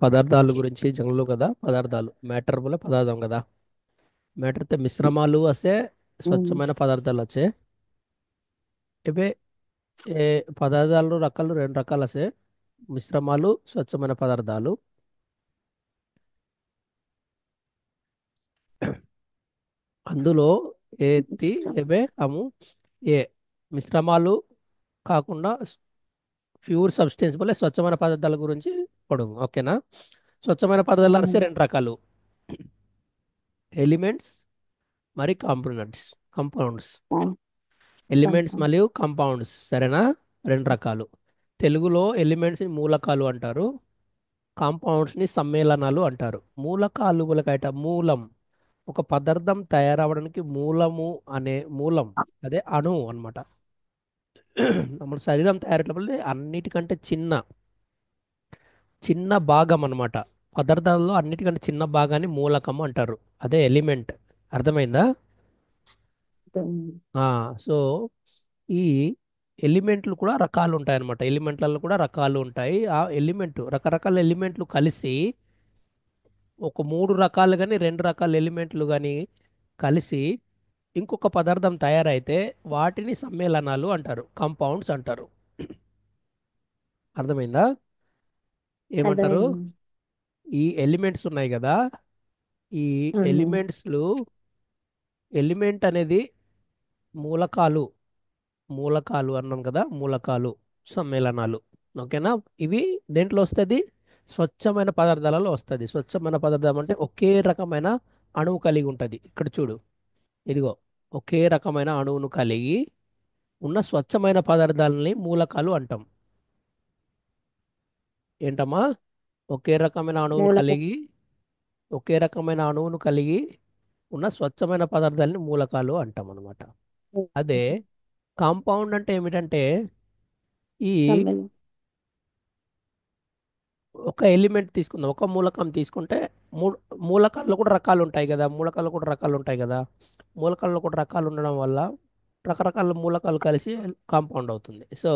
పదార్థాల గురించి జంగ్లు కదా పదార్థాలు మ్యాటర్ బోలే పదార్థం కదా మ్యాటర్ అయితే మిశ్రమాలు వస్తే స్వచ్ఛమైన పదార్థాలు వచ్చాయి ఇవే ఏ పదార్థాలు రకాలు రెండు రకాలు వస్తాయి మిశ్రమాలు స్వచ్ఛమైన పదార్థాలు అందులో ఏతి ఏవే అము ఏ మిశ్రమాలు కాకుండా ప్యూర్ సబ్స్టెన్స్ వల్ల స్వచ్ఛమైన పదార్థాల గురించి పొడుగు ఓకేనా స్వచ్ఛమైన పదార్థాలు వస్తే రెండు రకాలు ఎలిమెంట్స్ మరి కంపౌండ్స్ ఎలిమెంట్స్ మరియు కంపౌండ్స్ సరేనా రెండు రకాలు తెలుగులో ఎలిమెంట్స్ ని మూలకాలు అంటారు కాంపౌండ్స్ ని సమ్మేళనాలు అంటారు మూలకాలు మూలకైట మూలం ఒక పదార్థం తయారవడానికి మూలము అనే మూలం అదే అణువు అన్నమాట మన శరీరం తయారయ్యేటప్పుడు అన్నిటికంటే చిన్న చిన్న భాగం అన్నమాట పదార్థాల్లో అన్నిటికంటే చిన్న భాగాన్ని మూలకం అంటారు అదే ఎలిమెంట్ అర్థమైందా సో ఈ ఎలిమెంట్లు కూడా రకాలు ఉంటాయి అన్నమాట ఎలిమెంట్లలో కూడా రకాలు ఉంటాయి ఆ ఎలిమెంట్ రకరకాల ఎలిమెంట్లు కలిసి ఒక మూడు రకాలు కానీ రెండు రకాల ఎలిమెంట్లు కానీ కలిసి ఇంకొక పదార్థం తయారైతే వాటిని సమ్మేళనాలు అంటారు కంపౌండ్స్ అంటారు అర్థమైందా ఏమంటారు అర్థమైంది. ఈ ఎలిమెంట్స్ ఉన్నాయి కదా ఈ ఎలిమెంట్స్లు ఎలిమెంట్ అనేది మూలకాలు మూలకాలు అన్నాం కదా మూలకాలు సమ్మేళనాలు ఓకేనా ఇవి దేంట్లో వస్తుంది స్వచ్ఛమైన పదార్థాలలో వస్తుంది స్వచ్ఛమైన పదార్థం అంటే ఒకే రకమైన అణువు కలిగి ఉంటుంది ఇక్కడ చూడు ఇదిగో ఒకే రకమైన అణువును కలిగి ఉన్న స్వచ్ఛమైన పదార్థాలని మూలకాలు అంటాం ఏంటమ్మా ఒకే రకమైన అణువును మూలకం. కలిగి ఒకే రకమైన అణువును కలిగి ఉన్న స్వచ్ఛమైన పదార్థాలని మూలకాలు అంటాం అనమాట అదే కాంపౌండ్ అంటే ఏమిటంటే ఈ సమ్మేళనం. ఒక ఎలిమెంట్ తీసుకుందాం ఒక మూలకం తీసుకుంటే మూలకాల్లో కూడా రకాలు ఉంటాయి కదా మూలకాల్లో కూడా రకాలు ఉంటాయి కదా మూలకాల్లో కూడా రకాలు ఉండడం వల్ల రకరకాల మూలకాలు కలిసి కాంపౌండ్ అవుతుంది సో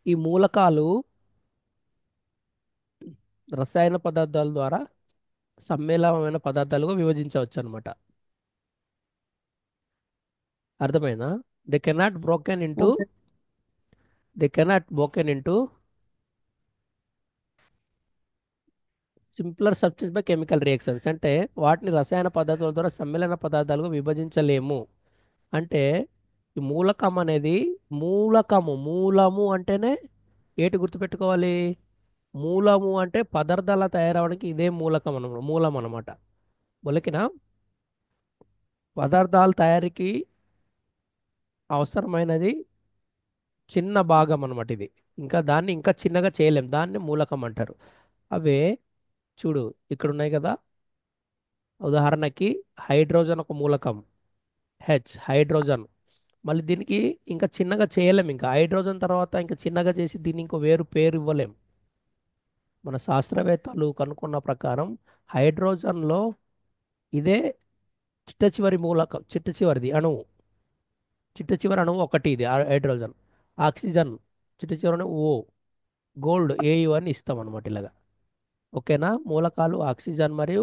ఈ మూలకాలు రసాయన పదార్థాల ద్వారా సమ్మేళనమైన పదార్థాలుగా విభజించవచ్చు అనమాట అర్థమైందా దే కెనాట్ బ్రోకెన్ ఇంటూ అర్థం. They cannot broken into simpler substance by chemical reactions అంటే వాటిని రసాయన పదార్థాల ద్వారా సమ్మేళన పదార్థాలుగా విభజించలేము అంటే ఈ మూలకం అనేది మూలము అంటేనే ఏటి గుర్తుపెట్టుకోవాలి మూలము అంటే పదార్థాల తయారవడానికి ఇదే మూలకం అనమాట మూలం అనమాట మొలకిన పదార్థాల తయారీకి అవసరమైనది చిన్న భాగం అనమాట ఇది ఇంకా దాన్ని ఇంకా చిన్నగా చేయలేం దాన్ని మూలకం అంటారు అవే చూడు ఇక్కడ ఉన్నాయి కదా ఉదాహరణకి హైడ్రోజన్ ఒక మూలకం హైడ్రోజన్ మళ్ళీ దీనికి ఇంకా చిన్నగా చేయలేం ఇంకా హైడ్రోజన్ తర్వాత ఇంకా చిన్నగా చేసి దీన్ని ఇంకో వేరు పేరు ఇవ్వలేం మన శాస్త్రవేత్తలు కనుక్కున్న ప్రకారం హైడ్రోజన్లో ఇదే చిట్ట చివరి మూలకం చిట్ట చివరిది అణువు చిట్ట చివరి అణువు ఒకటి ఇది హైడ్రోజన్ ఆక్సిజన్ చిట్ట చివరి అణువు ఓ గోల్డ్ ఏయు అని ఇస్తాం అనమాట ఇలాగా ఓకేనా మూలకాలు ఆక్సిజన్ మరియు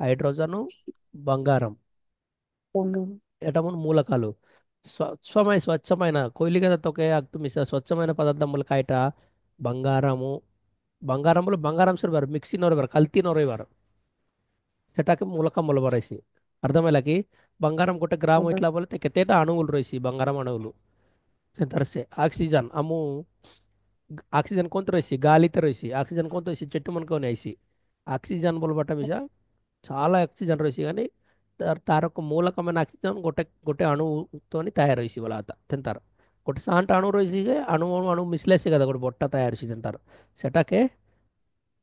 హైడ్రోజను బంగారం బంగారం. ఎటమును మూలకాలు స్వచ్ఛమైన కొయిలిగద తొకే అక్తుమిస స్వచ్ఛమైన పదార్థముల కాయట ಬಂಗಾರಮು ಬಂಗಾರములు ಬಂಗಾರಾಂಶ ಬರ ಮಿಕ್ಸಿನವರು ಬರ ಕಲ್ತಿನವರು ಇವರು ସେଟାକେ మూలకములు బరేసి అర్థమేలాకి బంగారం ଗୋଟେ ଗ୍ରାମ అర్థం. ହେଇଥିଲା ବୋଲେ ତେ କେତେଟା ଅଣୁଗୁଲ ରହିଛି బంగారం ଅଣୁଗୁଲ ସେଠାରେ ସେ ఆక్సిజన్ అము ఆక్సిజన్ కొంత ରହିଛି గాలితో ରହିଛି ఆక్సిజన్ కొంత ରହିଛି చెట్టు మనకు ନେଇଛି ఆక్సిజన్ బోలబట మిజ చాలా ఆక్సిజన్ ରହିଛି కానీ ତାର ఒక మూలకమైన ఆక్సిజన్ ଗୋଟେ అణువుతోని తయారు ରହିଛି ବୋଲା తింటారు ଗୋଟେ ସାଣ୍ଟ అణୁ ରହିଛି ଯେ అణు ମିଶିଲେସି కదా ଗୋଟେ ବଟା తయారు చేసి తింటారు ସେଟାକେ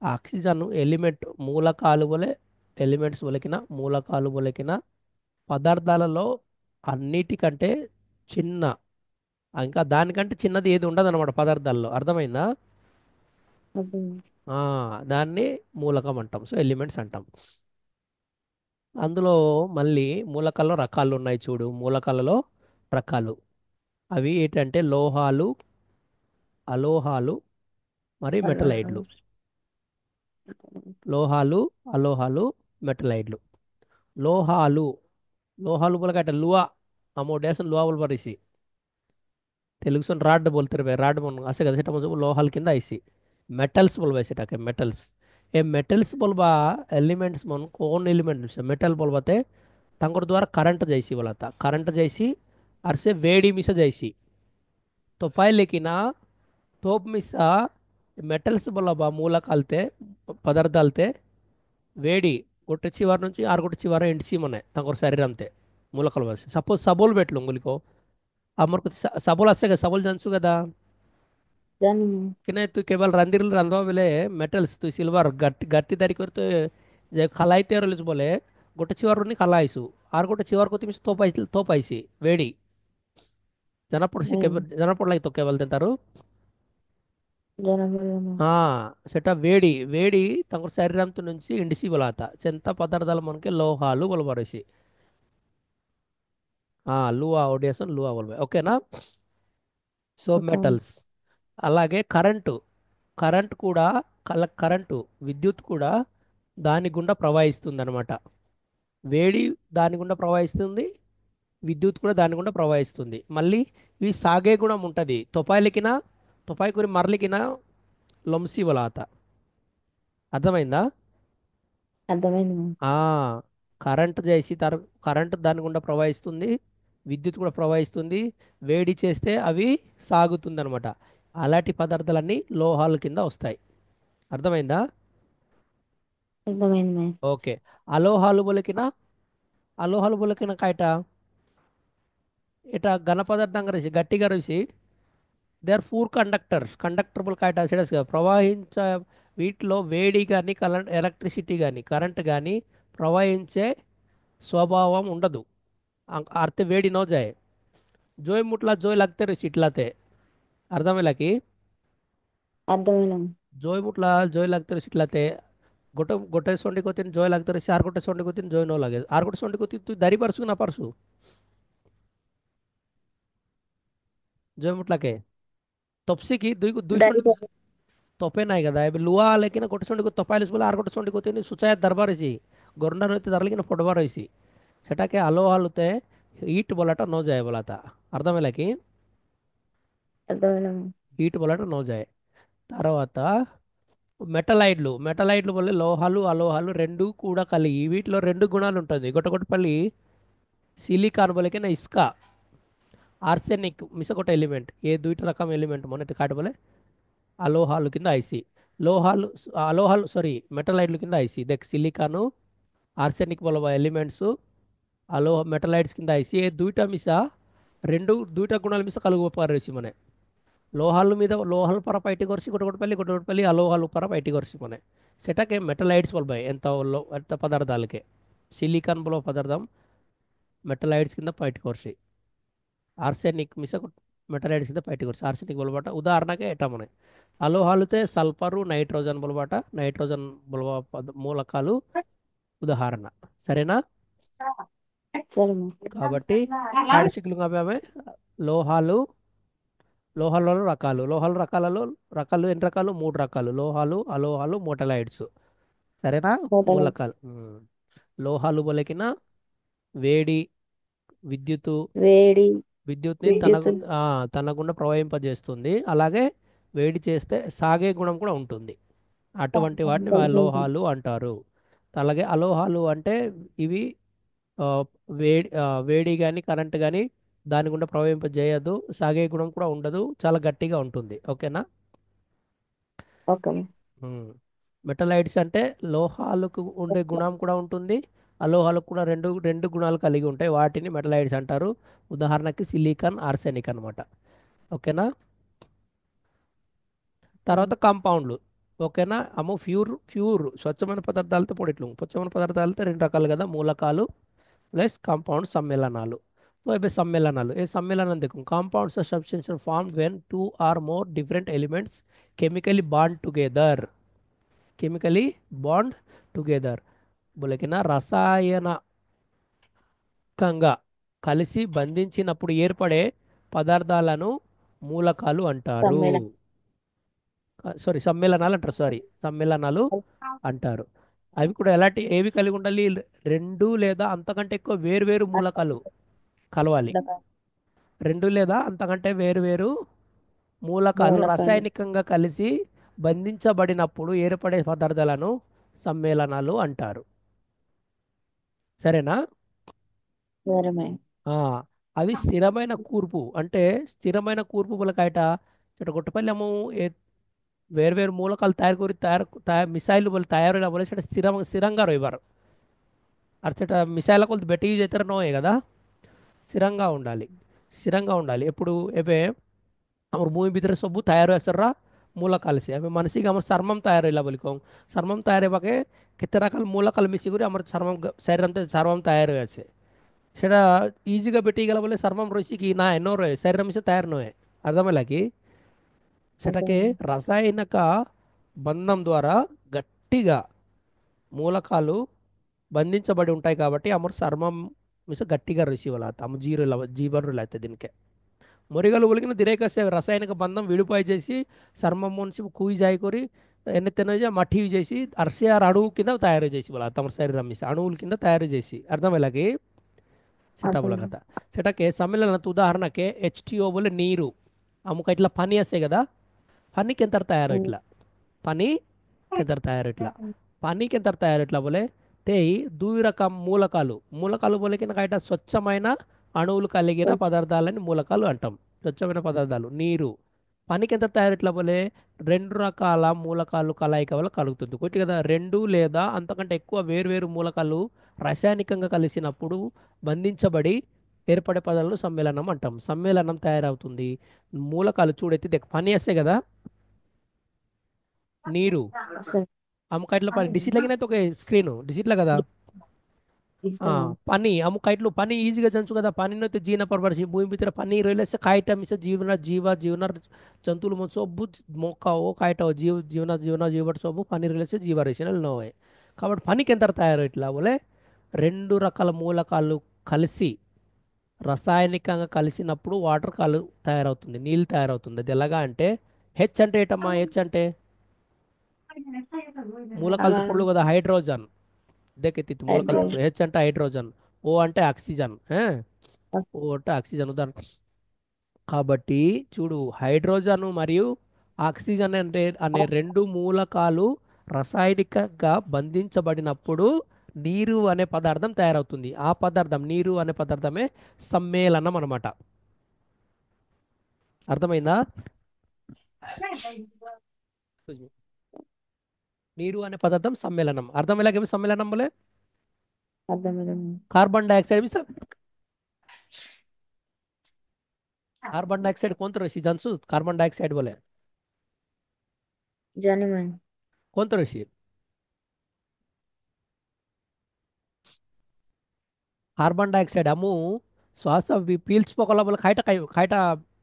ఆక్సిజన్ ఎలిమెంట్ మూలకాలు వలె ఎలిమెంట్స్ వలకిన మూలకాలు వలకిన పదార్థాలలో అన్నిటికంటే చిన్న ఇంకా దానికంటే చిన్నది ఏది ఉండదు అనమాట పదార్థాల్లో అర్థమైందా అర్థం. ఆ, దాన్ని మూలకం అంటాం సో ఎలిమెంట్స్ అంటాం అందులో మళ్ళీ మూలకాల్లో రకాలు ఉన్నాయి చూడు మూలకాలలో రకాలు. అవి ఏంటంటే లోహాలు, అలోహాలు, మరియు మెటలైడ్లు. అలోహాలు. లోహాలు, అలోహాలు, మెటలైడ్లు. లోహాలు, लोहा बोला कहते लुआ हमो डेसन लुआ बोल परिसी తెలుగు సొన్ రాడ్ బోల్తారు బే రాడ్ మన అసే కదా సెట మొజు లోహాల కింద ఐసి మెటల్స్ బోల్బా సెటాకే మెటల్స్ ఏ మెటల్స్ బోల్బా ఎలిమెంట్స్ మన కోన్ ఎలిమెంట్ మెటల్ బోల్బాతే तंगुर द्वारा करंट जैसी बोला था करंट जैसी और से वेड़ी मिसा जैसी तो पाए लेकिन तोप मिसा మెటల్స్ బోలబా మూలకాలతే పదార్థాలతే వేడి ଗୋଟେ చివరి నుంచి ఆరు ଗୋଟେ చివర ఎండిసి మనే ତାଙ୍କର ଶରୀରମତେ మూలకాలు బస్ సపోజ్ సబోల్ పెట్టలు ఉంగులికో ଆମର ସବଲ ଆସେ ସବଲ ଜାଣିଛୁ కదా Then कि नहीं तू केवल रंधिर रंधवा बोले मेटल्स तू सिल्वर गट्टी गट्टी दारी कर तो जे खलाइते रहलिस बोले गोटे चिवर नी खलाइसु आर गोटे चिवर को तुम तो पाइसी वेड़ी जना पड़सी केवल जना पड़ लगी तो केवल देतारू జనగణన. సెట వేడి వేడి తమ శరీరంతో నుంచి ఇండిసి బలాత చెంత పదార్థాలు మనకి లోహాలు బలపరేసి లూవా ఓడియసన్ లూవా బలబై ఓకేనా సో ఓకే. మెటల్స్ అలాగే కరెంటు కరెంట్ కూడా కరెంటు విద్యుత్ కూడా దాని గుండా ప్రవహిస్తుంది అనమాట వేడి దాని గుండా ప్రవహిస్తుంది విద్యుత్ కూడా దాని గుండా ప్రవహిస్తుంది మళ్ళీ ఇవి సాగే గుణం ఉంటుంది తొపాయిలకిన తొపాయి కురి మరలికిన లొంసి వలాత అర్థమైందా అర్థమైంది మ్యామ్. ఆ కరెంట్ చేసి కరెంట్ దాని గుండా ప్రవహిస్తుంది విద్యుత్ కూడా ప్రవహిస్తుంది వేడి చేస్తే అవి సాగుతుంది అనమాట అలాంటి పదార్థాలన్నీ లోహాల కింద వస్తాయి అర్థమైందా అర్థమైంది మ్యామ్. ఓకే అలోహాలు బొలికిన అలోహాలు బొలికిన కాయట ఇట ఘన పదార్థంగా రేసి గట్టిగా రేసి దే ఆర్ పూర్ కండక్టర్స్ కండక్టర్బుల్ కాయట సెడస్ ప్రవహించ వీటిలో వేడి కానీ ఎలక్ట్రిసిటీ కానీ కరెంట్ కానీ ప్రవహించే స్వభావం ఉండదు ఆర్తే వేడి నో జాయ్ జోయ్ ముట్లా జోయ్ లగ్తే రేసి ఇట్లాతే అర్థమేలాకి అర్థమైంది మ్యామ్. జోయ్ ముట్లా జోయ్ లగ్తే రేసి ఇట్లాతే गोटे गोटे सोंडी को तीन जॉय लगते रहे आर गोटे सोंडी को तीन जॉय न लगे आर गोटे सोंडी को तीन तू दारी परसु ना परसु जॉय मुटला के तपसी की दुई सोंडी డైరెక్ట్ तोपे नहीं कदा अब लुआ लेकिन गोटे सोंडी को तपाइलिस बोले आर गोटे सोंडी को तीन सुचाय दरबार सी गोरंडा रहते दरलिकिन फुटबार रही सेटा के आलो हालते हीट बोलाटा नो जाए बोला था అర్థం की అర్థమైంది మ్యామ్. హీట్ बोलाटा नो जाए తర్వాత మెటలైడ్లు వల్ల లోహాలు అలోహాలు రెండు కూడా కలిగి వీటిలో రెండు గుణాలు ఉంటుంది గొట్టగొట్టపల్లి సిలికాన్ బోలేకే నా ఇసుక ఆర్సెనిక్ మిసగొట్ట ఎలిమెంట్ ఏ దుయిట రకం ఎలిమెంట్ మొన్నటి కాట బోలే అలోహాలు కింద ఐసి లోహాలు అలోహాలు సారీ మెటలైడ్లు కింద ఐసి దెక్ సిలికాను ఆర్సెనిక్ బోల ఎలిమెంట్స్ మెటలైడ్స్ కింద ఐసి ఏ దుయిట మిస రెండు దుయిట గుణాలు మిస కలుగు పారేసి మనే లోహాల మీద లోహాల పర బయటి కొరిసి గొట్టగొట్టపల్లి అలోహాలు పర బయటి కొరిసి మనే సెటకే మెటలైడ్స్ బోల్బాయి ఎంత పదార్థాలకే సిలికాన్ బోలో పదార్థం మెటలైడ్స్ కింద బయటి కొరిసి ఆర్సెనిక్ మిస మెటలైడ్స్ కింద బయటి కొరిసి ఆర్సెనిక్ బోలబాట ఉదాహరణకే ఎటా మనే అలోహాలుతే సల్ఫరు నైట్రోజన్ బోలబాట నైట్రోజన్ బోల్బా మూలకాలు ఉదాహరణ సరేనా సరే మ్యామ్. కాబట్టి యాడసిక్లు ఆమె లోహాలు లోహాలలో రకాలు లోహాల రకాలలో రకాలు ఎన్ని రకాలు మూడు రకాలు లోహాలు అలోహాలు మోటలైడ్స్ సరేనా హోటల్స్. మూలకాలు లోహాలు బొలకిన వేడి విద్యుత్తు వేడి విద్యుత్ని విద్యుత్. తన గుండా ప్రవహింపజేస్తుంది అలాగే వేడి చేస్తే సాగే గుణం కూడా ఉంటుంది అటువంటి వాటిని లోహాలు అంటారు అలాగే అలోహాలు అంటే ఇవి ఆ, వేడి కానీ కరెంట్ కానీ దాని గుండా ప్రవహింపజేయదు సాగే గుణం కూడా ఉండదు చాలా గట్టిగా ఉంటుంది ఓకేనా ఓకే మ్యామ్. మెటలైడ్స్ అంటే లోహాలకు ఉండే గుణం కూడా ఉంటుంది అలోహాలకు కూడా రెండు రెండు గుణాలు కలిగి ఉంటాయి వాటిని మెటలైడ్స్ అంటారు ఉదాహరణకి సిలికాన్ ఆర్సెనిక్ అన్నమాట ఓకేనా తర్వాత కాంపౌండ్లు ఓకేనా అమ్మో ప్యూర్ స్వచ్ఛమైన పదార్థాలతో పొడిట్లు స్వచ్ఛమైన పదార్థాలతో రెండు రకాలు కదా మూలకాలు ప్లస్ కాంపౌండ్ సమ్మేళనాలు సో ఇవి సమ్మేళనాలు ఏ సమ్మేళనం देखो compounds are substantial formed when two or more different elements chemically bond together chemically bond together बोले कि ना రసాయనకంగా కలిసి బంధించినప్పుడు ఏర్పడే పదార్థాలను మూలకాలు అంటారు. సమ్మేళనం. సారీ, సమ్మేళనాలు అంటారు. సారీ, సమ్మేళనాలు అంటారు. అవి కూడా ఎలాంటి ఏవి కలిగి ఉండాలి? రెండు లేదా అంతకంటే ఎక్కువ వేరువేరు మూలకాలు కలవాలి. రెండు లేదా అంతకంటే వేరువేరు మూలకాలు మూలకాలు. రసాయనికంగా కలిసి బంధించబడినప్పుడు ఏర్పడే పదార్థాలను సమ్మేళనాలు అంటారు. సరేనా? ఘోరమే. ఆ, అవి స్థిరమైన కూర్పు అంటే స్థిరమైన కూర్పు బలకాయట చెట గుట్టపల్లెము వేర్వేరు మూలకాలు తయారు మిసైల్ బోల్ తయారు బోले చెట స్థిరంగా రొయ్యవారు అర్చట మిసైల్ కొలు బెట్టి యూజ్ అవుతారు నోయే కదా. స్థిరంగా ఉండాలి. స్థిరంగా ఉండాలి ఎప్పుడు ఏవే ଆମର ମୁଇଁ ଭିତରେ ସବୁ ତୟାର ହେସର ମୂଳ କାଲସି ଆମେ ମାନସିକ ଆମର ସର୍ମମ ତୟାର ହେଲା ବୋଲି କହୁ। ସର୍ମମ ତୟାର ହେବାକେ କେତେଟା କାଲ ମୂଳ କାଲ ମିଶିକରି ଆମର ସର୍ମମ ଶରୀରମ ସର୍ମମ ତୟାର ହୋଇ ଅଛି। ସେଟା ఈజీగా పెట్టిగల ବୋଲେ సర్మం రోసికి నా ఎన్నో రోయ్ శరీరం మిస తయారు నోయే అర్థమేలాకి సెటకే అర్థమైంది. రసాయనిక బంధం ద్వారా గట్టిగా మూలకాలు బంధించబడి ఉంటాయి కాబట్టి అమరు చర్మం మిస గట్టిగా రిసీవ్ అమ జీవన్ అయితే దీనికే మొరిగలు ఉలికిన దిరేకసే రసాయనిక బంధం విడిపోయి చేసి చర్మం నుంచి కూయి జాయికొని ఎన్ని తినజా మట్టి చేసి అర్షియార్ అణువు కింద తయారు చేసి వాళ్ళ తమ శరీరం మిస అణువుల కింద తయారు చేసి అర్థమేలాకి సెటా बोला అర్థమైంది. కథ సెటకే సమ్మేళన ఉదాహరణకే హెచ్టిఓ बोले నీరు అముక ఇట్లా పని వస్తాయి కదా పనికి ఎంత తయారు ఉమ్. ఇట్లా పని కింద తయారు ఇట్లా పని కింద తయారు ఇట్లా బోలే తేయి దూయి రకం మూలకాలు మూలకాలు బోలే కింద కైట స్వచ్ఛమైన అణువులు కలిగిన పదార్థాలని మూలకాలు అంటాం. స్వచ్ఛమైన పదార్థాలు నీరు పనికి ఎంత తయారు ఇట్లా బోలే రెండు రకాల మూలకాలు కలయిక వల్ల కలుగుతుంది కొట్టి కదా. రెండు లేదా అంతకంటే ఎక్కువ వేరువేరు మూలకాలు రసాయనికంగా కలిసినప్పుడు బంధించబడి ఏర్పడే పదాలను సమ్మేళనం అంటాం. సమ్మేళనం తయారవుతుంది. మూలకాలు చూడైతే పని వేస్తాయి కదా నీరు సరే. అमुक इटला पानी डिसीट लगी नहीं तो के स्क्रीन डिसीट लगा था। ఇస్తాను. पानी अमुक इटलो पानी ఈజీగా జంచు కదా పానీలో జీన పరబడిసి భూమి భీతర పానీ రొయ్యలేస్తే కాయట మిస జీవన జంతువులు మొత్తం సబ్బు మొక్క ఓ కాయట జీవన సబ్బు పానీ రొయ్యలేస్తే జీవ రేషన్ నోవే కాబట్టి పనికి ఎంత తయారు ఇట్లా బోలే రెండు రకాల మూలకాలు కలిసి రసాయనికంగా కలిసినప్పుడు వాటర్ కాలు తయారవుతుంది నీళ్ళు తయారవుతుంది. అది ఎలాగా అంటే హెచ్ అంటే ఏటమ్మా హెచ్ అంటే మూలకాలతో పొడులు కదా హైడ్రోజన్ देखती మూలకాలు హైడ్రోజన్. హెచ్ అంటే హైడ్రోజన్ ఓ అంటే ఆక్సిజన్ ఓ అంటే ఆక్సిజన్ ఉదాహరణ కాబట్టి చూడు హైడ్రోజన్ మరియు ఆక్సిజన్ అంటే అనే రెండు మూలకాలు రసాయనికంగా బంధించబడినప్పుడు నీరు అనే పదార్థం తయారవుతుంది. ఆ పదార్థం నీరు అనే పదార్థమే సమ్మేళనం అన్నమాట. అర్థమైందా? Excuse me. నీరు అనే పదార్థం సమ్మేళనం అర్థమయ్యేలాగేమి సమ్మేళనం బోలే అర్థమైంది. కార్బన్ డైఆక్సైడ్ भी कार्बन डाइऑक्साइड कौन तो रही जानसू कार्बन डाइऑक्साइड बोले జనమని. कौन तो रही कार्बन डाइऑक्साइड हमू श्वास पील्చుకోగల बोले खाइटा खाइटा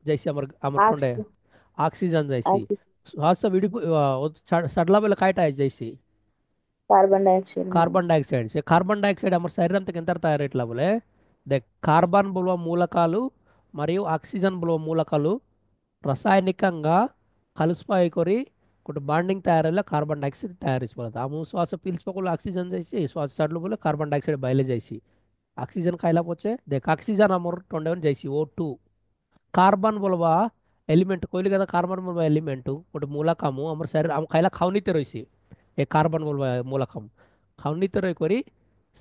जैसे अमर अमर कोंडे ఆక్సిజన్. ऑक्सीजन जैसी ఆక్సిజన్. श्वास विడి सडला बोले खाइटा जैसी carbon dioxide madam. Carbon dioxide से కార్బన్ డైఆక్సైడ్ అమర్ శరీరం తक ఎంత తయారు बोले దే కార్బన్ బుల్వ మూలకాలు మరియు ఆక్సిజన్ బుల్వ మూలకాలు రసాయనికంగా కలిసిపోయి కొరి ఒకటి బాండింగ్ తయారయ్యేలా కార్బన్ డైఆక్సైడ్ తయారు చేసుకోవాలి ఆము శ్వాస పీల్చుకోకుండా ఆక్సిజన్ చేసి శ్వాస సడలు बोले కార్బన్ డైఆక్సైడ్ బయలు చేసి ऑक्सीजन खाइला पोचे देख ऑक्सीजन अमर टोंडेवन जैसी O2 कार्बन बोलवा एलिमेंट कोइली కదా కార్బన్ बोलवा एलिमेंट ఒకటి మూలకము అమర్ శరీర ఆమె ఖైలా ఖావనీతే రహిసి ఏ కార్బన్ बोलवा మూలకం ఖావనీతే రହି కొరి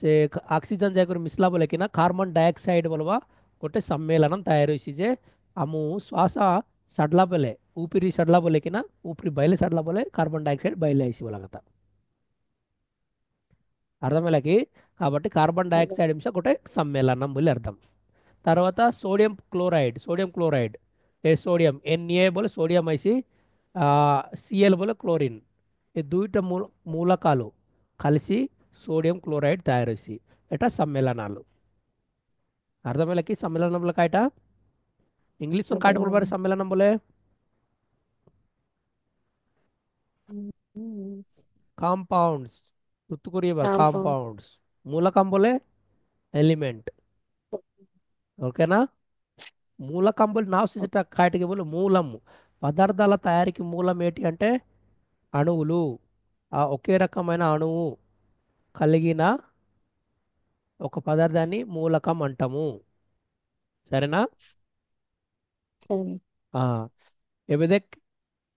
से ऑक्सीजन जाकर मिसला बोले कि ना कार्बन डाइऑक्साइड बोलवा ଗୋଟେ ସମ୍ମେଳନ తయారు చేసి ଯେ ଆମୁ శ్వాస సడలా बोले ఊపిరి సడలా बोले कि ना ఊపిరి బయలు సడలా बोले కార్బన్ డైఆక్సైడ్ బయలు ఐసి बोला కథ అర్థమేలకి కాబట్టి కార్బన్ డైఆక్సైడ్ అంశ ఒకటే సమ్మేళనం ବୋଲି అర్థం. తర్వాత सोडियम क्लोराइड ए सोडियम Na बोले सोडियम ऐसी Cl बोले క్లోరిన్ ఈ দুইটা మూలకాలు కలిసి సోడియం క్లోరైడ్ తయారు చేసి ఎట సమ్మేళనాలు అర్థమేలకి సమ్మేళనంలో కాయట ఇంగ్లీష్ కాయట బోలబారు అర్థమైంది. సమ్మేళనం बोले కాంపౌండ్స్ గుర్తుకురియబర్ కాంపౌండ్. కాంపౌండ్స్ మూలకం बोले ఎలిమెంట్ ఓకేనా. మూలకంబులు నావసిట కాయటకి మూలం. పదార్థాల తయారీకి మూలం ఏంటి అంటే అణువులు. ఆ ఒకే రకమైన అణువు కలిగిన ఒక పదార్థాన్ని మూలకం అంటాము. సరేనా. సరే. ఆ এবে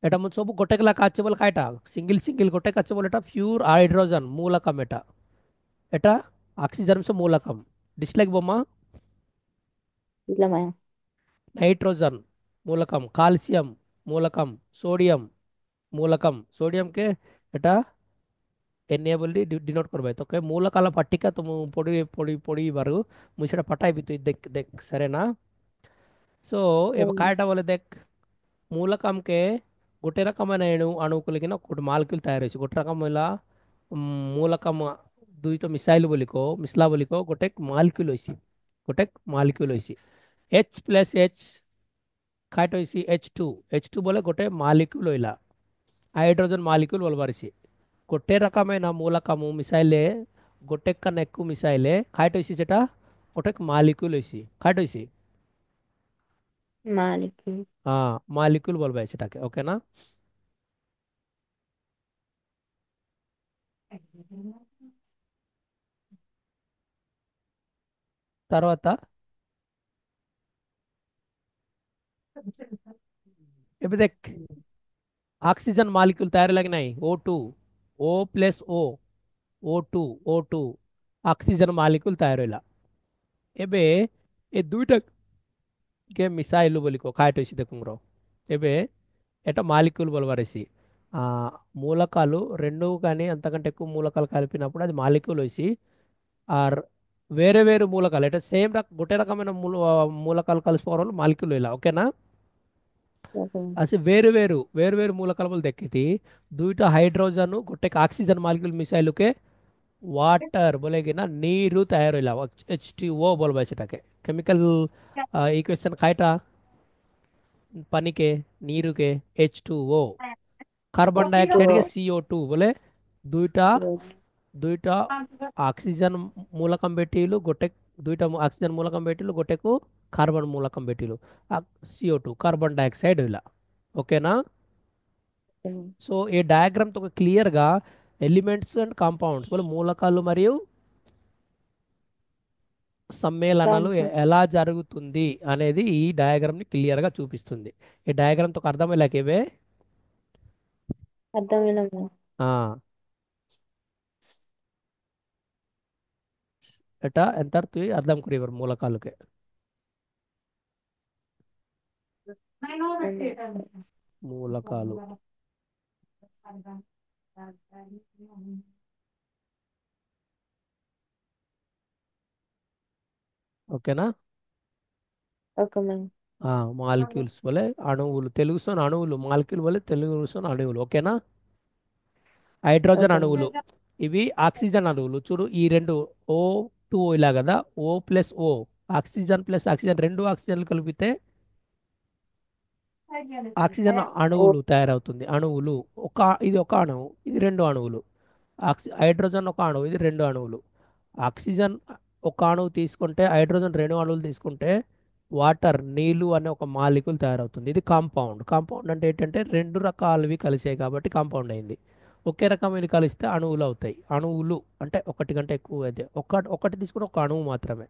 এটা সবু গোটেকলা কাচ্ছে বলে কায়টা সিঙ্গেল সিঙ্গেল গোটে কাচ্ছে বলে এটা পিওর হাইড্রোজেন మూలకం এটা ఆక్సిజన్ మూలకం. డిస్లైక్ బొమ్మ. ఇట్లా నైట్రోజన్ మూలకం, కాల్షియం మూలకం, సోడియం మూలకం. సోడియంకే এটা ಎನ್ಎಬಲ್ ಡಿನೋಟ್ করবে তোকে మూలకాల పట్టిక তুম పొడి పొడి పొడి বারু মুই সেটা পটাই তুই দেখ দেখ సరేనా. సో এবার কায়টা বলে দেখ మూలకంకే ଗୋଟେ రకమైన అణువు కలిగిన ఒకటి మాలిక్యూల్ తయారు చేసి ଗୋଟେ రకమైన మూలకం ଦୁଇଟା ମିଶାଇଲ ବୋଲିକో ମିଶଲା ବୋଲିକో ଗୋଟେ ମାଲିକ୍ୟୁଲ ଅଛି, ଗୋଟେ ମାଲିକ୍ୟୁଲ ଅଛି। H ପ୍ଲସ୍ H ଖାଇଟ ଅଛି H2। H2 ବୋଲେ ଗୋଟେ మాలిక్యూల్ ఇలా హైడ్రోజన్ మాలిక్యూల్ వలవరిసి ଗୋଟେ రకమైన మూలకము మిసైలే ଗୋଟେ కన్నా ఎక్కువ మిసైలే ଖାଇଟ ଅଛି ସେଟା ଗୋଟେ మాలిక్యూల్ ଅଛି ଖାଇଟ ଅଛି। మాలిక్యూల్। మాలిక్యూల్ বলবে সেটাকে, ఓకేనా। తర్వాత ఇప్పుడు দেখ ఆక్సిజన్ మాలిక్యూల్ తయారులాగినాయి O2, O plus O, O2, O2 oxygen molecule তৈরি হইলা। এবে এই দুইটা কে মিসাইলু বলি কো খাইট হইছি দেখুন র। এবে এটা మాలిక్యూల్ బలవరేసి ఆ మూలకాలు రెండు కానీ అంతకంటే ఎక్కువ మూలకాలు కలిపినప్పుడు అది మాలిక్యూల్ వచ్చి ఆ వేరే వేరే మూలకాలు అంటే సేమ్ ఒకటే రకమైన మూలకాలు కలుసుకోవడం వల్ల మాలిక్యూల్ ఇలా, ఓకేనా। ఓకే। అసలు వేరు వేరు మూలకాల వల్ల దక్కితే দুইটা হাইড্রোজেন গোটে ఆక్సిజన్ మాలిక్యూల్ మిసైలుకే వాటర్ బోలేగిన నీరు తయారైలా H2O বলবা সেটাকে কেমিক্যাল ইকুয়েশন খাইটা পানিকে నీరుকে H2O, কার্বন ডাইঅক্সাইড কে CO2 বলে দুইটা দুইটা ఆక్సిజన్ మూలకం పెట్టిలు గొట్టె দুইটা ఆక్సిజన్ మూలకం పెట్టిలు గొట్టెకు కార్బన్ మూలకం పెట్టిలు CO2 కార్బన్ డైఆక్సైడ్ ఇలా, ఓకేనా। సో ఈ డయాగ్రామ్ తో క్లియర్ గా ఎలిమెంట్స్ అండ్ కాంపౌండ్స్ బోले మూలకాలు మరియు సమ్మేళనాలు ఎలా జరుగుతుంది అనేది ఈ డయాగ్రామ్ ని క్లియర్ గా చూపిస్తుంది। ఈ డయాగ్రామ్ తో అర్థమయ్యేలాకేవే అర్థమైన ఆ ఎటా ఎంత అర్థం కరివర్ మూలకాలకే మూలకాలు, ఓకేనా। Okay ma'am. మాలిక్యూల్స్ వలె అణువులు తెలుగుతో అణువులు, మాలిక్యూల్ వలె తెలుగుతో అణువులు, ఓకేనా। హైడ్రోజన్ ఓకే అణువులు ఇవి ఆక్సిజన్ అణువులు చూడు ఈ రెండు O2 ఇలా కదా O plus O oxygen plus oxygen రెండు ఆక్సిజన్లు కలిపితే ఆక్సిజన్ అణువులు తయారవుతుంది, అణువులు ఒక ఇది ఒక అణువు ఇది రెండు అణువులు, హైడ్రోజన్ ఒక అణువు ఇది రెండు అణువులు, ఆక్సిజన్ ఒక అణువు తీసుకుంటే హైడ్రోజన్ రెండు అణువులు తీసుకుంటే వాటర్ నీళ్ళు అనే ఒక మాలిక్యూల్ తయారవుతుంది, ఇది కాంపౌండ్। కాంపౌండ్ అంటే ఏంటంటే రెండు రకాలవి కలిసాయి కాబట్టి కాంపౌండ్ అయింది। ఒకే రకమైన కలిస్తే అణువులు అవుతాయి, అణువులు అంటే ఒకటి కంటే ఎక్కువ అయితే ఒకటి తీసుకుంటే ఒక అణువు మాత్రమే,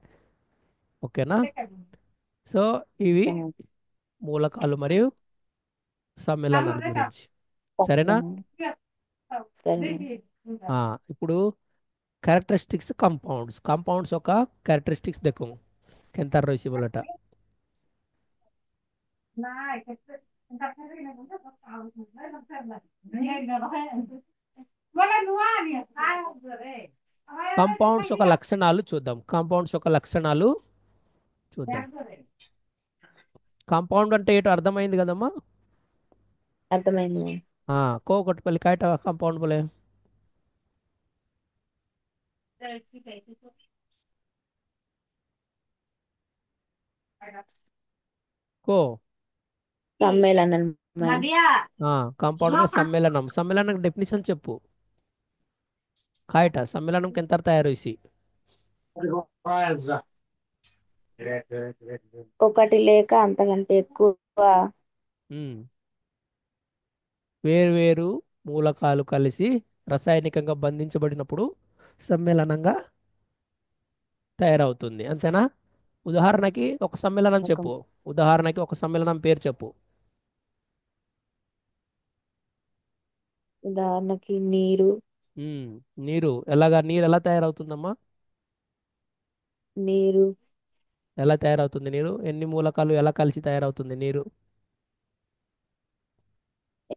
ఓకేనా। సో ఇవి మూలకాలు మరియు సమ్మేళనాల గురించి, సరేనా। సరే। ఇప్పుడు క్యారెక్టరిస్టిక్స్ కంపౌండ్స్, కంపౌండ్స్ ఒక క్యారెక్టరిస్టిక్స్ देखो केंतर रोइसी बोलटा కంపౌండ్స్ ఒక లక్షణాలు చూద్దాం, కంపౌండ్స్ ఒక లక్షణాలు చూద్దాం। కాంపౌండ్ అంటే ఏంటో అర్థమైంది కదమ్మా। అర్థమైంది మ్యామ్। కోకట్పల్లి కాయట కాంపౌండ్ बोले కో సమ్మేళనం మ్యామ్। కాంపౌండ్ గా సమ్మేళనం, సమ్మేళనం డెఫినిషన్ చెప్పు కాయట సమ్మేళనం కింద తయారు చేసి ఒకటి లేక అంతకంటే ఎక్కువ ఉమ్. వేర్వేరు మూలకాలు కలిసి రసాయనికంగా బంధించబడినప్పుడు సమ్మేళనంగా తయారవుతుంది అంతేనా. ఉదాహరణకి ఒక సమ్మేళనం ఒక చెప్పు. ఉదాహరణకి ఒక సమ్మేళనం పేరు చెప్పు. ఉదాహరణకి నీరు. ఉమ్, నీరు ఎలాగా, నీరు ఎలా తయారవుతుందమ్మా? నీరు ఎలా తయారవుతుంది నీరు? ఎన్ని మూలకాలు ఎలా కలిసి తయారవుతుంది నీరు?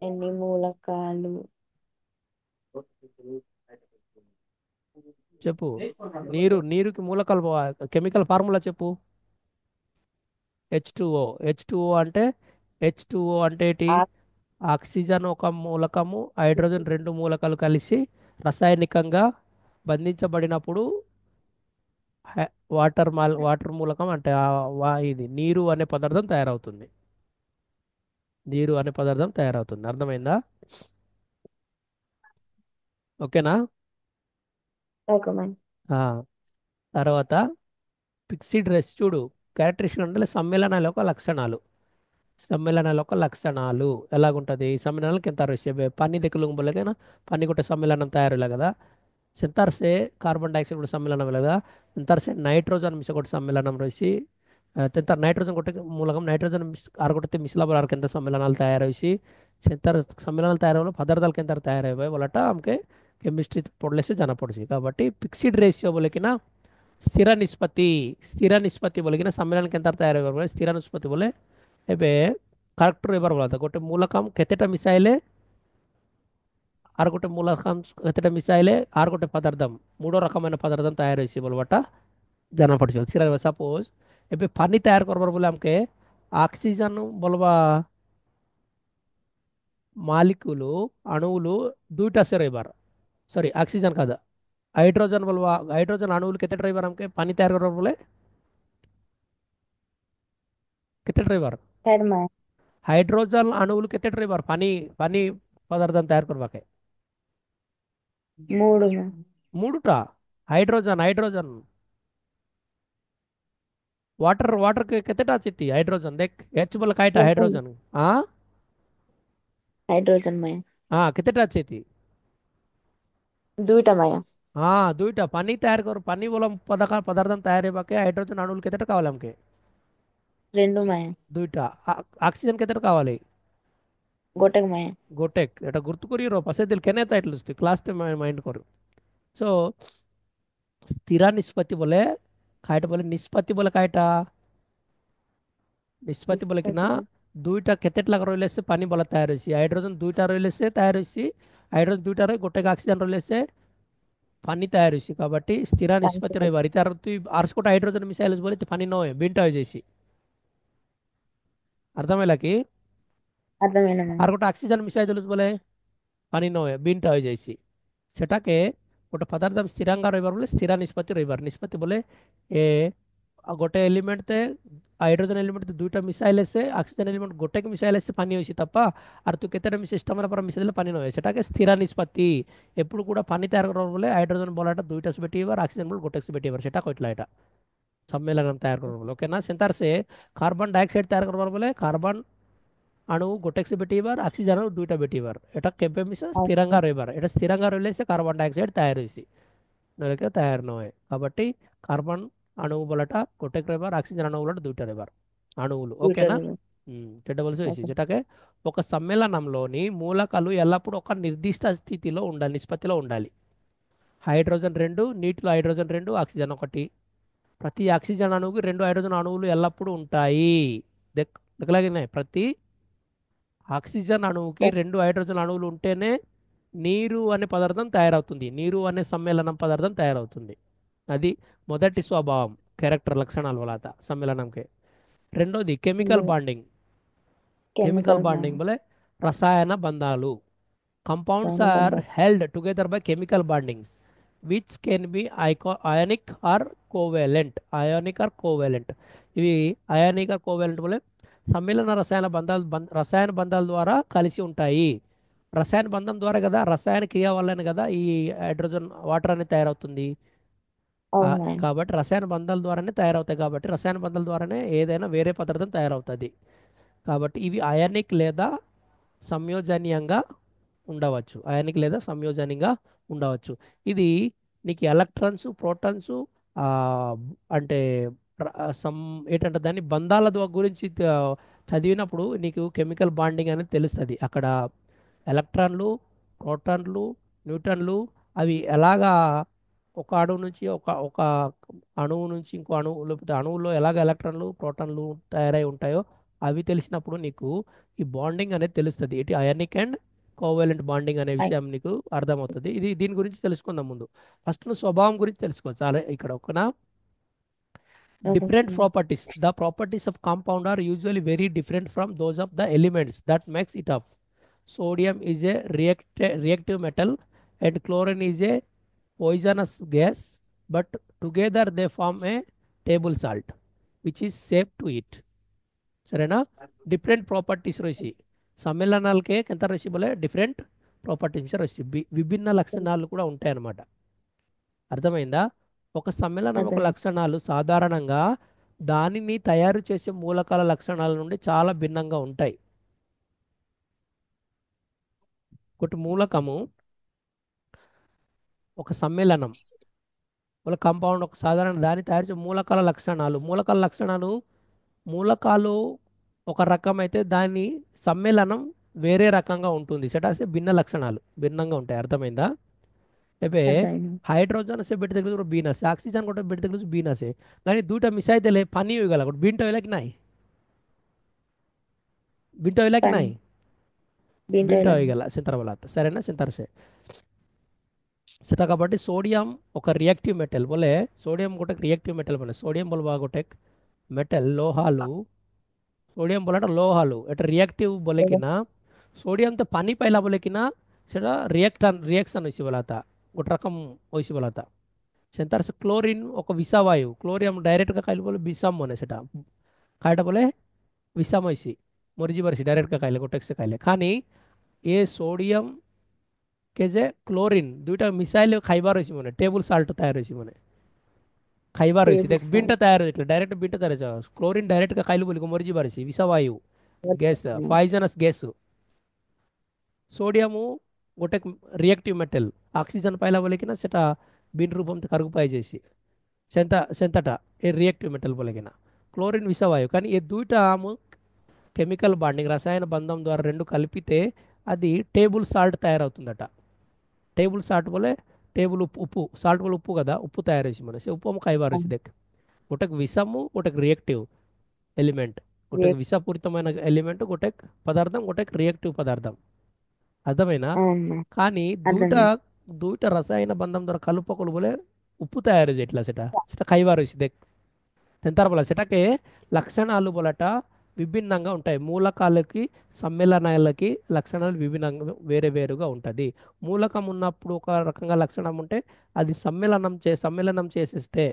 ఎన్ని మూలకాలు చెప్పు. నీరుకి మూలకాలు కెమికల్ ఫార్ములా చెప్పు. హెచ్ టూ ఓ అంటే, ఏంటి? ఆ ఆక్సిజన్ ఒక మూలకము, హైడ్రోజన్ రెండు మూలకాలు కలిసి రసాయనికంగా బంధించబడినప్పుడు వాటర్ మూలకం అంటే ఇది నీరు అనే పదార్థం తయారవుతుంది. నీరు అనే పదార్థం తయారవుతుంది. అర్థమైందా? ఓకేనా? రకమైన ఆ, తర్వాత ఫిక్సిడ్ రెస్ట్ చూడు. క్యారెక్టరిస్టిక్ అంటే సమ్మేళనాల యొక్క లక్షణాలు. సమ్మేళనాల యొక్క లక్షణాలు ఎలాగుంటది? సమ్మేళనాలకు ఎంత రేషియో పని దిక్కులు బొలకైనా పని కొట్టే సమ్మేళనం తయారులే కదా. సెంతార్సే కార్బన్ డైఆక్సైడ్ కూడా సమ్మేళనం కదా. సెంతార్సే నైట్రోజన్ మిస కూడా సమ్మేళనం రేసి తెంత నైట్రోజన్ కొట్టే మూలకం నైట్రోజన్ ఆరగొట్టితే మిశ్రమ కింద సమ్మేళనాలు తయారవేసి సెంతర్ సమ్మేళనాలు తయారవ పదార్థాల కింద తయారయ్యాయి వాళ్ళట ఆమెకి కెమిస్ట్రీ పొడలేసి జనపడిసి కాబట్టి ఫిక్సిడ్ రేషియో బొలకిన స్థిర నిష్పత్తి బొలకిన సమ్మేళనం కింద తయారయ్యే స్థిర నిష్పత్తి బోले ଏବେ କାରେକ୍ଟର ହେବାର ବୋଲା ଗୋଟେ ମୂଲକାମ କେତେଟା ମିଶାଇଲେ ଆର ଗୋଟେ ମୂଲକାମ କେତେଟା ମିଶାଇଲେ ଆର ଗୋଟେ పదార్థం మూడో రకమైన పదార్థం తయారు చేసి బోలబట ଜଣା ପଡିଯିବ ସିରା ସପୋଜ ଏବେ ପାନି తయారు କରବାର ବୋଲେ ଆମକେ ఆక్సిజన్ బోలବା మాలిక్యూలు అణువులు ଦୁଇଟା ସେ ରହିବାର ସରି ఆక్సిజన్ కాదు ହାଇଡ୍ରୋଜନ ବୋଲବା ହାଇଡ୍ରୋଜନ అణువులు କେତେଟା ରହିବାର ଆମକେ ପାନି తయారు କରବାର ବୋଲେ କେତେଟା ରହିବାର థర్మా ହାଇଡ୍ରୋଜନ అణువులు କେତେଟା ରହିବାର ପାନି ପାନି పదార్థం తయారు କରବାକେ మూడు మూడుట ହାଇଡ୍ରୋଜନ वाटर के केतेटा चित्ती हाइड्रोजन देख एच बोल काइटा ఒక हाइड्रोजन हाँ హైడ్రోజన్ మయ हाँ केतेटा चित्ती दुईटा मయ हाँ दुईटा पानी तैयार कर पानी बोला पदार्थ तैयार है बाके हाइड्रोजन अणुవులు केतेटा కావాలి हमके రెండు మయ दुईटा ఆక్సిజన్ केतेटा కావాలి గొట్టక మయ गोटेक এটা గుర్తు করিরো পাশে দিল কেনে টাইটল ఇస్తే క్లాస్ তে మైండ్ কর సో స్థిర నిష్పత్తి బోలే కాయట బోలే నిష్పత్తి బోలే కాయట ନିଷ୍ପତ୍ତି ବୋଲେ କି ନା ନିଷ୍ପତ୍ତି ଦୁଇଟା କେତେ ଲାଗ ରହିଲେ ସେ ପାନି ବୋଲା ତୟାର ହେଇଛି ହାଇଡ୍ରୋଜନ ଦୁଇଟା ରହିଲେ ସେ ତୟାର ହେଇଛି ହାଇଡ୍ରୋଜନ ଦୁଇଟା ରହି ଗୋଟେ ఆక్సిజన్ ରହିଲେ ସେ ପାନି తయారు ହେଇଛି కాబట్టి స్థిర నిష్పత్తి పంచదార ରହିବାର ତାର তুই ଆର୍ସ ଗୋଟେ ହାଇଡ୍ରୋଜନ ମିଶାଇଲେ ବୋଲେ ପାନି ନ ହୁଏ ବିନଟା ହେଇଯାଇଛି అర్థమయ్యేలా କି అర్థమైన మయ ଆର ଗୋଟେ ఆక్సిజన్ ମିଶାଇ ଦେଲୁ ବୋଲେ ପାନି ନ ହୁଏ ବିନଟା ହେଇଯାଇଛି ସେଟାକେ ଗୋଟେ ପଦାର୍ଥ ସ୍ଥିରାଙ୍ଗ ରହିବାର ବୋଲେ ସ୍ଥିର ନିଷ୍ପତ୍ତି ରହିବାର ନିଷ୍ପତ୍ତି ବୋଲେ ଏ ଗୋଟେ ఎలిమెంట్ తే హైడ్రోజన్ ఎలిమెంట్ দুইটা মিশাইলে সে অক্সিজেন এলিমেন্ট গোটেকে মিশাইলে সে পানি হয়েছে తప్ప আর তুই কেতেটা సిస్టమ్ పర మిసైଲେ পানি নয় সেটাকে స్థిర నిష్పత్తి ఎప్పుడు కూడా পানি తయారు করবার বলে হাইড্రోজেন বলাটা দুইটা সে বেটি এবার অক্সিজেন বল গোটেক সে বেটি এবার সেটা কইতলা এটা সম্মেলనం తయారు করবার বলে ওকে না সেন্টার সে కార్బన్ ডাইঅক্সাইড తయారు করবার বলে కార్బন అణు গোটেক সে বেটি এবার অক্সিজেন দুইটা বেটি এবার এটা কেবে মিশা স্থিరంగా রইবার এটা স্থিరంగా রইলে সে కార్బన్ ডাইঅক্সাইড తయారు হইছে నలకే తయారు నয় కాబట్టి కార్బన్ అణువు బలట গোটেক রইবার অক্সিজেন అణువు బలట দুইটা রইবার అణువులు ఓకేనా లీటర్లు చెడ్డవలసి వేసి ఓకే చెటాకే ఒక సమ్మేళనంలోని మూలకాలు ఎల్లప్పుడూ ఒక నిర్దిష్ట స్థితిలో ఉండాలి నిష్పత్తిలో ఉండాలి హైడ్రోజన్ రెండు నీటిలో హైడ్రోజన్ రెండు ఆక్సిజన్ ఒకటి ప్రతి ఆక్సిజన్ అణువుకి రెండు హైడ్రోజన్ అణువులు ఎల్లప్పుడూ ఉంటాయి దగ్గరలాగినాయి ప్రతి ఆక్సిజన్ అణువుకి రెండు హైడ్రోజన్ అణువులు ఉంటేనే నీరు అనే పదార్థం తయారవుతుంది నీరు అనే సమ్మేళనం పదార్థం తయారవుతుంది అది మొదటి స్వభావం క్యారెక్టర్ లక్షణాల వలత సమ్మేళనంకి రెండోది chemical bonding chemical chemical bonding bond బోలే రసాయన బంధాలు కంపౌండ్స్ ఆర్ ప్రాణబంధం held together by chemical bondings which can be ionic or covalent ఇవి అయానిక్ ఆర్ కోవెలెంట్ బోలే సమ్మేళన రసాయన బంధాల ద్వారా కలిసి ఉంటాయి రసాయన బంధం ద్వారా కదా రసాయన క్రియ వల్లనే కదా ఈ హైడ్రోజన్ వాటర్ అనేది తయారవుతుంది అవును మాయం. కాబట్టి రసాయన బంధాల ద్వారానే తయారవుతాయి, కాబట్టి రసాయన బంధాల ద్వారానే ఏదైనా వేరే పదార్థం తయారవుతుంది. కాబట్టి ఇవి అయానిక్ లేదా సంయోజనీయంగా ఉండవచ్చు, అయానిక్ లేదా సంయోజనీయంగా ఉండవచ్చు. ఇది నీకు ఎలక్ట్రాన్స్, ప్రోటాన్స్, ఆ, అంటే సమ్ ఏంటంటే దాన్ని బంధాల గురించి చదివినప్పుడు నీకు కెమికల్ బాండింగ్ అనేది తెలుస్తుంది. అక్కడ ఎలక్ట్రాన్లు, ప్రోటాన్లు, న్యూట్రన్లు అవి ఎలాగా ఒక అణువు నుంచి ఒక ఒక అణువు నుంచి ఇంకో అణువు, లేకపోతే అణువులో ఎలాగ ఎలక్ట్రాన్లు, ప్రోటాన్లు తయారై ఉంటాయో అవి తెలిసినప్పుడు నీకు ఈ బాండింగ్ అనేది తెలుస్తుంది. ఇటు అయానిక్ అండ్ కోవాలెంట్ బాండింగ్ అనే అయ్. విషయం నీకు అర్థమవుతుంది. దీని గురించి తెలుసుకుందాం ముందు. ఫస్ట్ నువ్వు స్వభావం గురించి తెలుసుకో. చాలా ఇక్కడ ఒకనా ఓకే different మాయం. properties. The properties of compound are usually very different from those of the elements that makes it up. Sodium is a reactive metal and chlorine is a poisonous gas, but together they form a table salt, which is safe to eat. సరేనా? Different properties రసి సమ్మేళనాలకే ఎంత రసి బోలే different properties రసి విభిన్న లక్షణాలు కూడా ఉంటాయి అన్నమాట. అర్థమైందా? ఒక సమ్మేళనం ఒక అర్థమైంది. లక్షణాలు సాధారణంగా దానిని తయారు చేసే మూలకాల లక్షణాల నుండి చాలా భిన్నంగా ఉంటాయి. ఒకటి మూలకము, ఒక సమ్మేళనం, ఒక కాంపౌండ్, ఒక సాధారణ దాన్ని తయారు చేసే మూలకాల లక్షణాలు. మూలకాల లక్షణాలు, మూలకాలు ఒక రకం అయితే దాని సమ్మేళనం వేరే రకంగా ఉంటుంది. సెటాసే భిన్న లక్షణాలు భిన్నంగా ఉంటాయి. అర్థమైందా? ଏବେ అర్థమైంది. ହାଇଡ୍ରୋଜନ ସେ ବେଟି ଦେଖିଲୁ ବିନ୍ ଆସେ, ଅକ୍ସିଜେନ ଗୋଟେ ବେଟି ଦେଖିଲୁ ବିନ୍ ଆସେ, కానీ ଦୁଇଟା ମିଶାଇ ଦେଲେ ପାନି ହୋଇଗଲା, ଗୋଟେ ବିନ୍ଟା ହେଲା କି ନାହିଁ? ବିନ୍ଟା ହେଲା କି కానీ ନାହିଁ? దీంట్లో ବିନ୍ଟା వెళ్ళాము. ହୋଇଗଲା ସେନ୍ତାର ବୋଲା సరేనా? సెంటర్ సే ସେଟା కాబట్టి సోడియం ఒక రియాక్టివ్ మెటల్ ବୋଲେ సోడియం ଗୋଟେ రియాక్టివ్ మెటల్ ବୋଲେ సోడియం ବୋଲବା ଗୋଟେ మెటల్ లోహాలు, సోడియం ବୋଲାଟା లోహాలు ଏଟା ରିଆକ୍ଟିଭ ବୋଲେ କିନା సోడియం ତ ପାନି ପାଇଲା ବୋଲେ କିନା ସେଟା ରିଆକ୍ସନ୍ ହୋଇଛି ବୋଲା ତା ଗୋଟେ ରକମ ହୋଇଛି ବୋଲା ତା ସେନ୍ତାର ସେ କ୍ଲୋରିନ୍ ఒక విషవాయువు, క్లోరియం డైరెక్ట్గా ଖାଇଲେ ବୋଲେ ବିଷମ ମନେ ସେଟା ଖାଇଟା ବୋଲେ విషମ ହୋଇଛି, ମରିଯିବାର ଅଛି ଡାଇରେକ୍ଟగా ଖାଇଲେ, ଗୋଟେ ସେ ଖାଇଲେ। కానీ ଏ ସୋଡ଼ିୟମ କେ ଯେ କ୍ଲୋରିନ୍ ଦୁଇଟା ମିଶାଇଲେ ଖାଇବାର ଅଛି ମାନେ ଟେବୁଲ ସାଲ୍ଟ ତૈୟାର ଅଛି ମାନେ ଖାଇବାର ଅଛି। టేబుల్ ଦେଖ ବିନଟା సాల్ట్. ତૈୟାର ହେଇଥିଲା, ଡାଇରେକ୍ଟ ବିନଟା ତୈୟାର ଅଛି, କ୍ଲୋରିନ୍ ଡାଇରେକ୍ଟగా ଖାଇଲୁ ବୋଲି ମରିଯିବାର ଅଛି, విషవాయువు ଗ୍ୟାସ୍, ପଏଜନସ୍ ଗ୍ୟାସ୍। సోడియము ଗୋଟେ ରିଆକ୍ଟିଭ ମେଟାଲ, ଅକ୍ସିଜେନ ପାଇଲା ବୋଲେ କିନା ସେଟା ବିନ୍ రూపంతో కరుగు పాయిచేసి సెంతట ఏ రియాక్టివ్ మెటల్ బొలగిన క్లోరిన్ విషవాయువు। కానీ ఈ దుయిటాము కెమికల్ బాండింగ్ రసాయన బంధం ద్వారా రెండు కలిపితే అది టేబుల్ సాల్ట్ తయారవుతుందట। టేబుల్ సాల్ట్ బోలే టేబుల్ ఉప్పు, ఉప్పు సాల్ట్ బోలే ఉప్పు కదా, ఉప్పు తయారేసి మన ସେ ఉప్పు ଖାଇବାର ଦେଖ ଗୋଟେ విషము ଗୋଟେ రియాక్టివ్ ఎలిమెంట్, ଗୋଟେ విషపూరితమైన ఎలిమెంట్, ଗୋଟେ పదార్థం, ଗୋଟେ రియాక్టివ్ పదార్థం। అర్థమైనా? అవును. కానీ ଦୁଇଟା అర్థమైంది. ଦୁଇଟା రసాయన బంధం ద్వారా కలుపకలు ବୋଲେ ఉప్పు తయారు చేయట్లా, ସେଟା ସେଟା ଖାଇବାର ଅଛି ଦେଖ తెంతారు బోల సెటకే లక్షణాలు బోలట విభిన్నంగా ఉంటాయి। మూలకాలకి సమ్మేళనాలకి లక్షణాలు విభిన్నంగా వేరే వేరుగా ఉంటుంది। మూలకం ఉన్నప్పుడు ఒక రకంగా లక్షణం ఉంటే అది సమ్మేళనం చేసేస్తే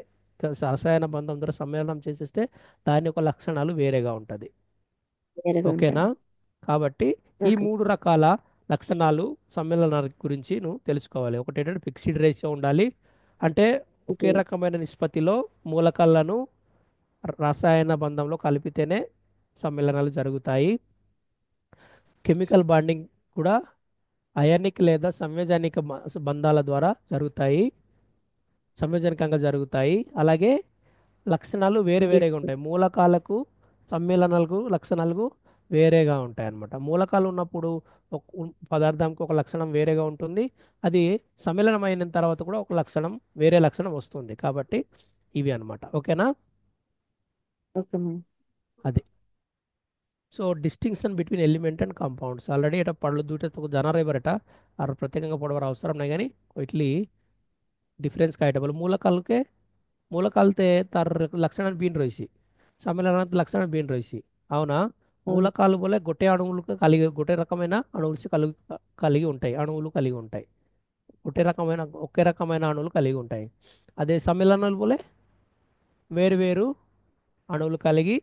రసాయన బంధం ద్వారా సమ్మేళనం చేసేస్తే దాని యొక్క లక్షణాలు వేరేగా ఉంటుంది। వేరేగా ఓకేనా? ఉంటుంది. కాబట్టి ఈ ఓకే. మూడు రకాల లక్షణాలు సమ్మేళనాల గురించి నువ్వు తెలుసుకోవాలి. ఒకటి ఏంటంటే ఫిక్స్డ్ రేషియో ఉండాలి, అంటే ఒకే ఓకే. రకమైన నిష్పత్తిలో మూలకాలను రసాయన బంధంలో కలిపితేనే సమ్మేళనాలు జరుగుతాయి। కెమికల్ బాండింగ్ కూడా అయానిక్ లేదా సంయోజనిక బంధాల ద్వారా జరుగుతాయి, సంయోజనకంగా జరుగుతాయి। అలాగే లక్షణాలు వేరే వేరేగా ఉంటాయి, మూలకాలకు సమ్మేళనాలకు లక్షణాలకు వేరేగా ఉంటాయి అన్నమాట। మూలకాలు ఉన్నప్పుడు ఒక పదార్థానికి ఒక లక్షణం వేరేగా ఉంటుంది, అది సమ్మేళనం అయిన తర్వాత కూడా ఒక లక్షణం వేరే లక్షణం వస్తుంది, కాబట్టి ఇవి అన్నమాట। ఓకేనా? Okay ma'am. అది so distinction between element and compounds already এটা పళ్ళు দুইটা তো জানা রইবার এটা আর ప్రత్యేకంగా পড়বার అవసరం নাই, కానీ ఇట్ಲಿ ডিফারেন্স কাইটেবল మూలకాలতে তার లక్షణాన్ని బీన్ রয়েছে, సమ్మేళనానికి లక్షణాన్ని బీన్ রয়েছে। అవునా? అవును. మూలకాలు వల్ల గొట్టే అణువులు కలిగి గొట్టే రకమైన అణువులు కలిగి ఉంటాయి, అణువులు కలిగి ఉంటాయి, ఒకే రకమైన అణువులు కలిగి ఉంటాయి। అదే సమ్మేళనాలు పోలే వేరు వేరు అణువులు కలిగి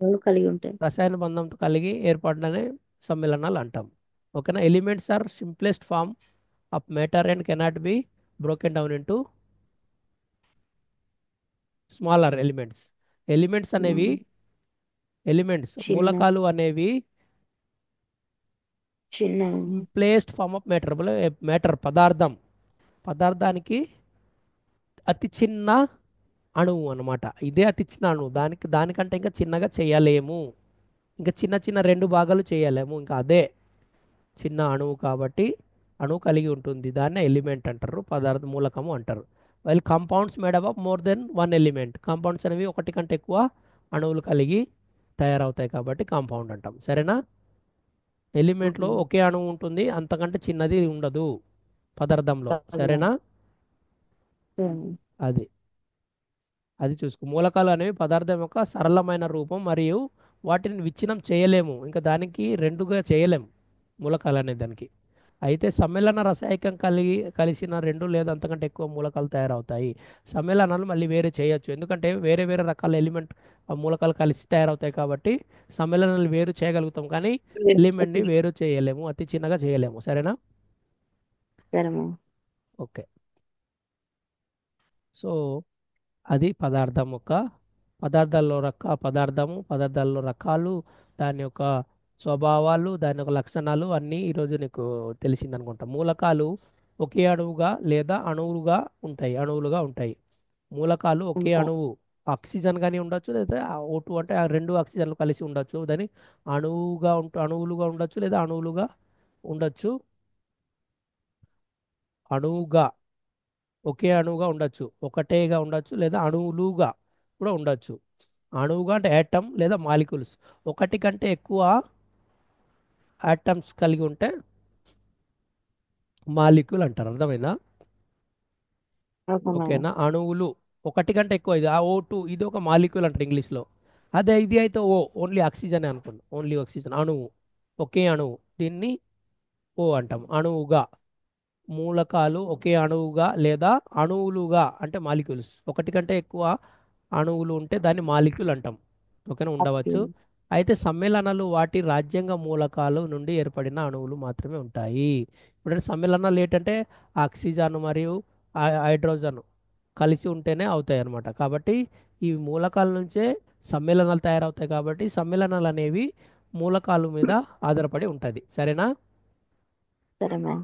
రెండు కలిగి ఉంటాయి. రసాయన బంధంతో కలిగి ఏర్పడిననే సమ్మేళనాలు అంటాం। ఓకేనా? Elements are simplest form of matter and cannot be broken down into smaller elements. Elements అనేవి, మ్మ్. ఎలిమెంట్స్ చిన్న మూలకాలు అనేవి చిన్న placed form of matter. Matter పదార్థం, పదార్థానికి అతి చిన్న అణువు అన్నమాట. ఇదే అతి చిన్న అణువు, దానికంటే ఇంకా చిన్నగా చేయలేము. ఇంకా చిన్న చిన్న రెండు భాగాలు చేయలేము, ఇంకా అదే చిన్న అణువు. కాబట్టి అణువు కలిగి ఉంటుంది, దాన్ని ఎలిమెంట్ అంటారు, పదార్థ మూలకము అంటారు. While compounds made up of more than one element. Compounds అనేవి ఒకటి కంటే ఎక్కువ అణువులు కలిగి తయారవుతాయి కాబట్టి కాంపౌండ్ అంటాం. సరేనా? ఎలిమెంట్లో మ్మ్. ఒకే అణువు ఉంటుంది, అంతకంటే చిన్నది ఉండదు పదార్థంలో. అవునా. సరేనా? మ్మ్. అది అది చూసుకో. మూలకాలు అనేవి పదార్థం యొక్క సరళమైన రూపం, మరియు వాటిని విచ్ఛిన్నం చేయలేము, ఇంకా దానికి రెండుగా చేయలేము మూలకాలు అనే దానికి. అయితే సమ్మేళన రసాయకం కలిసిన రెండు లేదా అంతకంటే ఎక్కువ మూలకాలు తయారవుతాయి. సమ్మేళనాలు మళ్ళీ వేరే చేయొచ్చు, ఎందుకంటే వేరే వేరే రకాల ఎలిమెంట్ మూలకాలు కలిసి తయారవుతాయి కాబట్టి సమ్మేళనాలు వేరు చేయగలుగుతాం, కానీ ఎలిమెంట్ని ఓకే. వేరు చేయలేము, అతి చిన్నగా చేయలేము. సరేనా? సరే మామ. ఓకే. సో అది పదార్థం యొక్క, పదార్థాల్లో రకాలు, దాని యొక్క స్వభావాలు, దాని యొక్క లక్షణాలు అన్నీ ఈరోజు నీకు తెలిసిందనుకుంటా. మూలకాలు ఒకే అణువుగా లేదా అణువులుగా ఉంటాయి. మూలకాలు ఒకే ఉంటా. అణువు, ఆక్సిజన్ కానీ ఉండొచ్చు, లేదా ఓటు అంటే ఆ రెండు ఆక్సిజన్లు కలిసి ఉండొచ్చు, దాని అణువులుగా ఉండొచ్చు, లేదా ఉండొచ్చు అణువుగా ఒకే అణువుగా ఉండొచ్చు, ఒకటేగా ఉండొచ్చు, లేదా అణువులుగా కూడా ఉండొచ్చు. అణువుగా అంటే యాటమ్ లేదా మాలిక్యూల్స్. ఒకటి కంటే ఎక్కువ యాటమ్స్ కలిగి ఉంటే మాలిక్యూల్ అంటారు. అర్థమైందా? ఓకే మామ. ఓకేనా? అణువులు ఒకటి కంటే ఎక్కువ, ఇది ఆ O2, ఇది ఒక మాలిక్యూల్ అంటారు ఇంగ్లీష్లో. అదే ఇది అయితే ఓన్లీ ఆక్సిజన్ అనుకోండి, ఓన్లీ ఆక్సిజన్ అణువు, ఒకే అణువు, దీన్ని అంటాం అణువుగా. మూలకాలు ఒకే అణువుగా లేదా అణువులుగా అంటే మాలిక్యూల్స్, ఒకటి కంటే ఎక్కువ అణువులు ఉంటే దాన్ని మాలిక్యూల్ అంటాం. ఓకేనా? ఉండవచ్చు. ఆక్యూల్స్. అయితే సమ్మేళనాలు వాటి రాజ్యాంగ మూలకాలు నుండి ఏర్పడిన అణువులు మాత్రమే ఉంటాయి. ఇప్పుడు సమ్మేళనాలు ఏంటంటే ఆక్సిజన్ మరియు హైడ్రోజన్ కలిసి ఉంటేనే అవుతాయి అన్నమాట. కాబట్టి ఈ మూలకాల నుంచే సమ్మేళనాలు తయారవుతాయి, కాబట్టి సమ్మేళనాలు అనేవి మూలకాల మీద ఆధారపడి ఉంటుంది. సరేనా? సరే మామ.